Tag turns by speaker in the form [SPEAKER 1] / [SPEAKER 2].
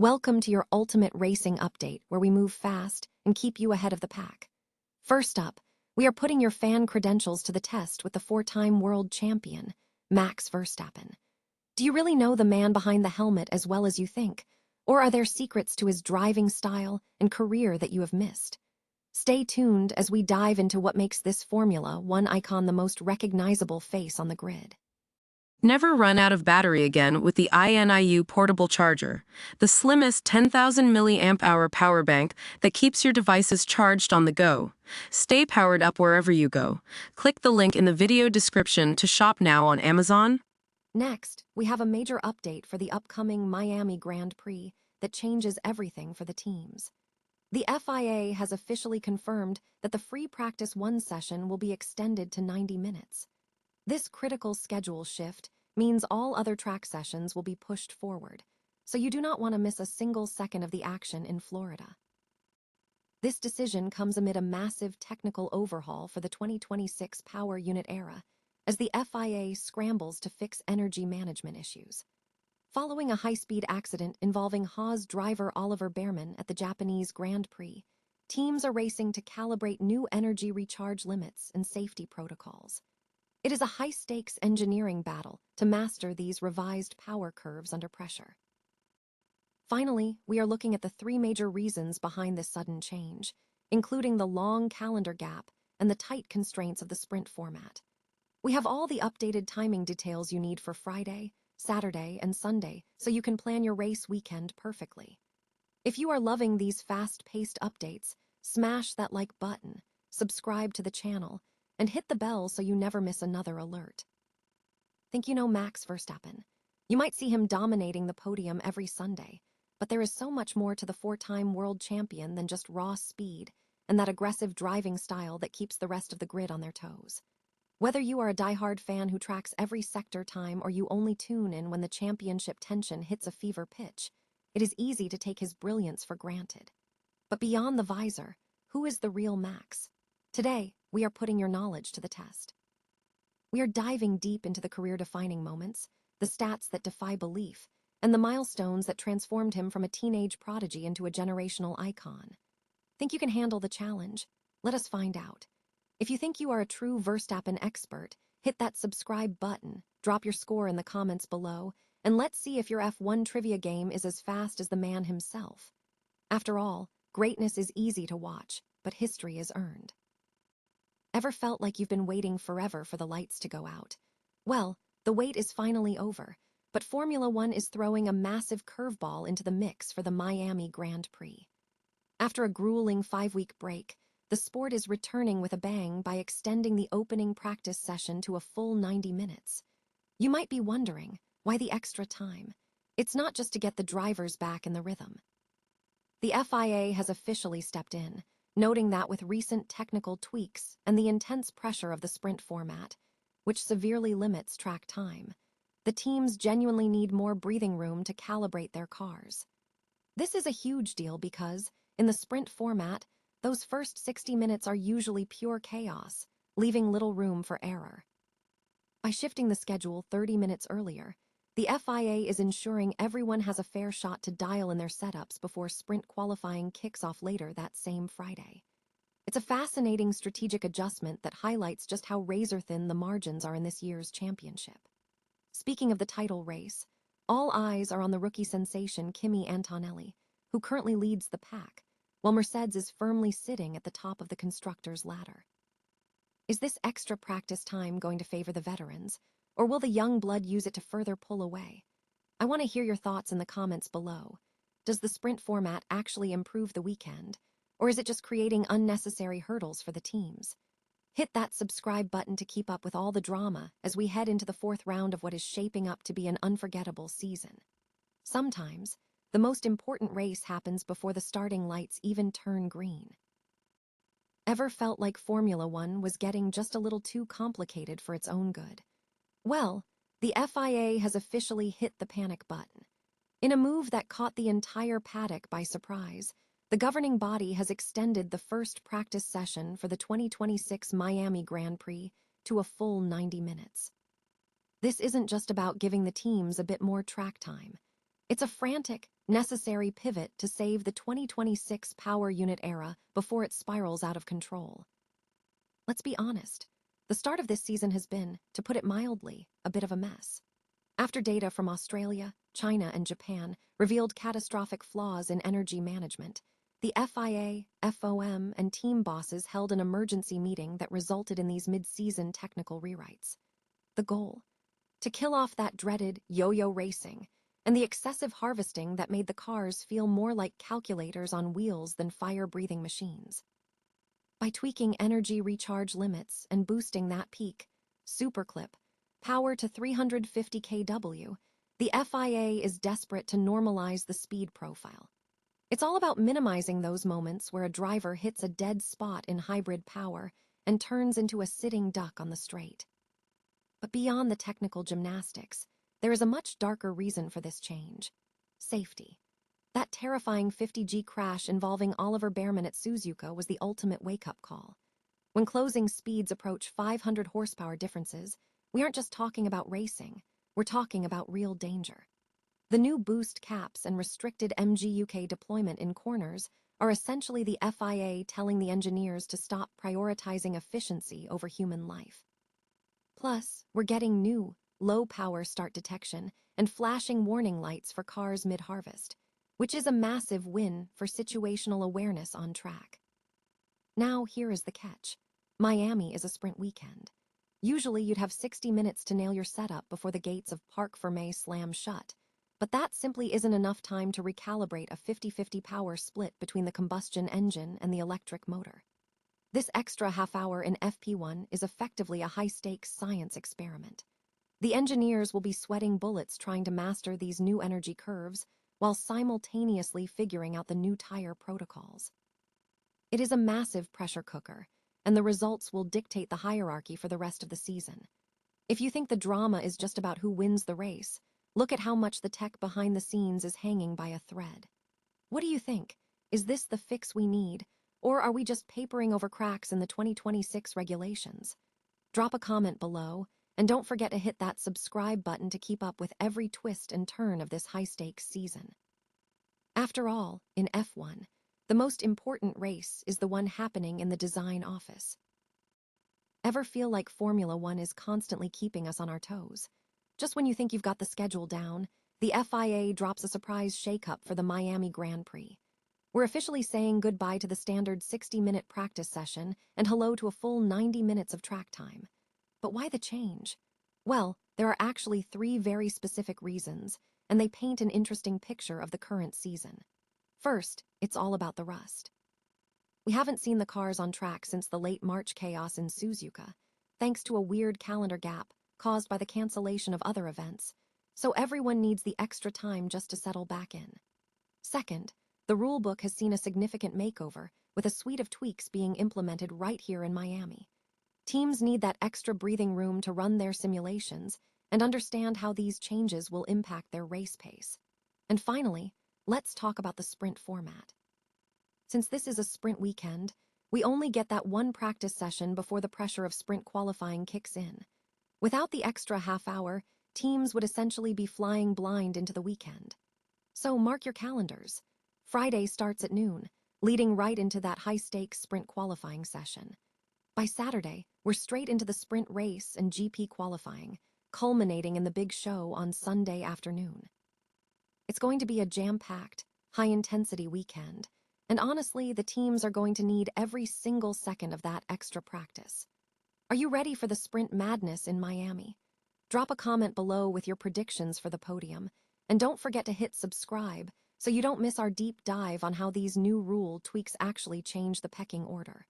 [SPEAKER 1] Welcome to your ultimate racing update, where we move fast and keep you ahead of the pack. First up, we are putting your fan credentials to the test with the four-time world champion, Max Verstappen. Do you really know the man behind the helmet as well as you think? Or are there secrets to his driving style and career that you have missed? Stay tuned as we dive into what makes this Formula One icon the most recognizable face on the grid.
[SPEAKER 2] Never run out of battery again with the INIU portable charger, the slimmest 10,000 mAh power bank that keeps your devices charged on the go. Stay powered up wherever you go. Click the link in the video description to shop now on Amazon.
[SPEAKER 1] Next, we have a major update for the upcoming Miami Grand Prix that changes everything for the teams. The FIA has officially confirmed that the free practice 1 session will be extended to 90 minutes. This critical schedule shift means all other track sessions will be pushed forward, so you do not want to miss a single second of the action in Florida. This decision comes amid a massive technical overhaul for the 2026 power unit era, as the FIA scrambles to fix energy management issues. Following a high-speed accident involving Haas driver Oliver Bearman at the Japanese Grand Prix, teams are racing to calibrate new energy recharge limits and safety protocols. It is a high-stakes engineering battle to master these revised power curves under pressure. Finally, we are looking at the 3 major reasons behind this sudden change, including the long calendar gap and the tight constraints of the sprint format. We have all the updated timing details you need for Friday, Saturday, and Sunday, so you can plan your race weekend perfectly. If you are loving these fast-paced updates, smash that like button, subscribe to the channel, and hit the bell so you never miss another alert. Think you know Max Verstappen? You might see him dominating the podium every Sunday, but there is so much more to the 4-time world champion than just raw speed and that aggressive driving style that keeps the rest of the grid on their toes. Whether you are a diehard fan who tracks every sector time or you only tune in when the championship tension hits a fever pitch, it is easy to take his brilliance for granted. But beyond the visor, who is the real Max? Today, we are putting your knowledge to the test. We are diving deep into the career-defining moments, the stats that defy belief, and the milestones that transformed him from a teenage prodigy into a generational icon. Think you can handle the challenge? Let us find out. If you think you are a true Verstappen expert, hit that subscribe button, drop your score in the comments below, and let's see if your F1 trivia game is as fast as the man himself. After all, greatness is easy to watch, but history is earned. Ever felt like you've been waiting forever for the lights to go out? Well, the wait is finally over, but Formula One is throwing a massive curveball into the mix for the Miami Grand Prix. After a grueling 5-week break, the sport is returning with a bang by extending the opening practice session to a full 90 minutes. You might be wondering, why the extra time? It's not just to get the drivers back in the rhythm. The FIA has officially stepped in, noting that with recent technical tweaks and the intense pressure of the sprint format, which severely limits track time, the teams genuinely need more breathing room to calibrate their cars. This is a huge deal because, in the sprint format, those first 60 minutes are usually pure chaos, leaving little room for error. By shifting the schedule 30 minutes earlier, the FIA is ensuring everyone has a fair shot to dial in their setups before sprint qualifying kicks off later that same Friday. It's a fascinating strategic adjustment that highlights just how razor-thin the margins are in this year's championship. Speaking of the title race, all eyes are on the rookie sensation Kimi Antonelli, who currently leads the pack, while Mercedes is firmly sitting at the top of the constructors' ladder. Is this extra practice time going to favor the veterans, or will the young blood use it to further pull away? I want to hear your thoughts in the comments below. Does the sprint format actually improve the weekend, or is it just creating unnecessary hurdles for the teams? Hit that subscribe button to keep up with all the drama as we head into the 4th round of what is shaping up to be an unforgettable season. Sometimes, the most important race happens before the starting lights even turn green. Ever felt like Formula One was getting just a little too complicated for its own good? Well, the FIA has officially hit the panic button. In a move that caught the entire paddock by surprise, the governing body has extended the first practice session for the 2026 Miami Grand Prix to a full 90 minutes. This isn't just about giving the teams a bit more track time. It's a frantic, necessary pivot to save the 2026 power unit era before it spirals out of control. Let's be honest, the start of this season has been, to put it mildly, a bit of a mess. After data from Australia, China, and Japan revealed catastrophic flaws in energy management, the FIA, FOM, and team bosses held an emergency meeting that resulted in these mid-season technical rewrites. The goal? To kill off that dreaded yo-yo racing and the excessive harvesting that made the cars feel more like calculators on wheels than fire-breathing machines. By tweaking energy recharge limits and boosting that peak, superclip, power to 350 kW, the FIA is desperate to normalize the speed profile. It's all about minimizing those moments where a driver hits a dead spot in hybrid power and turns into a sitting duck on the straight. But beyond the technical gymnastics, there is a much darker reason for this change: safety. That terrifying 50G crash involving Oliver Bearman at Suzuka was the ultimate wake-up call. When closing speeds approach 500 horsepower differences, we aren't just talking about racing, we're talking about real danger. The new boost caps and restricted MGUK deployment in corners are essentially the FIA telling the engineers to stop prioritizing efficiency over human life. Plus, we're getting new, low-power start detection and flashing warning lights for cars mid-harvest, which is a massive win for situational awareness on track. Now, here is the catch. Miami is a sprint weekend. Usually, you'd have 60 minutes to nail your setup before the gates of Parc Fermé slam shut, but that simply isn't enough time to recalibrate a 50-50 power split between the combustion engine and the electric motor. This extra half-hour in FP1 is effectively a high-stakes science experiment. The engineers will be sweating bullets trying to master these new energy curves while simultaneously figuring out the new tire protocols. It is a massive pressure cooker, and the results will dictate the hierarchy for the rest of the season. If you think the drama is just about who wins the race, look at how much the tech behind the scenes is hanging by a thread. What do you think? Is this the fix we need, or are we just papering over cracks in the 2026 regulations? Drop a comment below, and don't forget to hit that subscribe button to keep up with every twist and turn of this high-stakes season. After all, in F1, the most important race is the one happening in the design office. Ever feel like Formula One is constantly keeping us on our toes? Just when you think you've got the schedule down, the FIA drops a surprise shake-up for the Miami Grand Prix. We're officially saying goodbye to the standard 60-minute practice session and hello to a full 90 minutes of track time. But why the change? Well, there are actually 3 very specific reasons, and they paint an interesting picture of the current season. First, it's all about the rust. We haven't seen the cars on track since the late March chaos in Suzuka, thanks to a weird calendar gap caused by the cancellation of other events, so everyone needs the extra time just to settle back in. Second, the rulebook has seen a significant makeover, with a suite of tweaks being implemented right here in Miami. Teams need that extra breathing room to run their simulations and understand how these changes will impact their race pace. And finally, let's talk about the sprint format. Since this is a sprint weekend, we only get that one practice session before the pressure of sprint qualifying kicks in. Without the extra half hour, teams would essentially be flying blind into the weekend. So mark your calendars. Friday starts at noon, leading right into that high-stakes sprint qualifying session. By Saturday, we're straight into the sprint race and GP qualifying, culminating in the big show on Sunday afternoon. It's going to be a jam-packed, high-intensity weekend, and honestly, the teams are going to need every single second of that extra practice. Are you ready for the sprint madness in Miami? Drop a comment below with your predictions for the podium, and don't forget to hit subscribe so you don't miss our deep dive on how these new rule tweaks actually change the pecking order.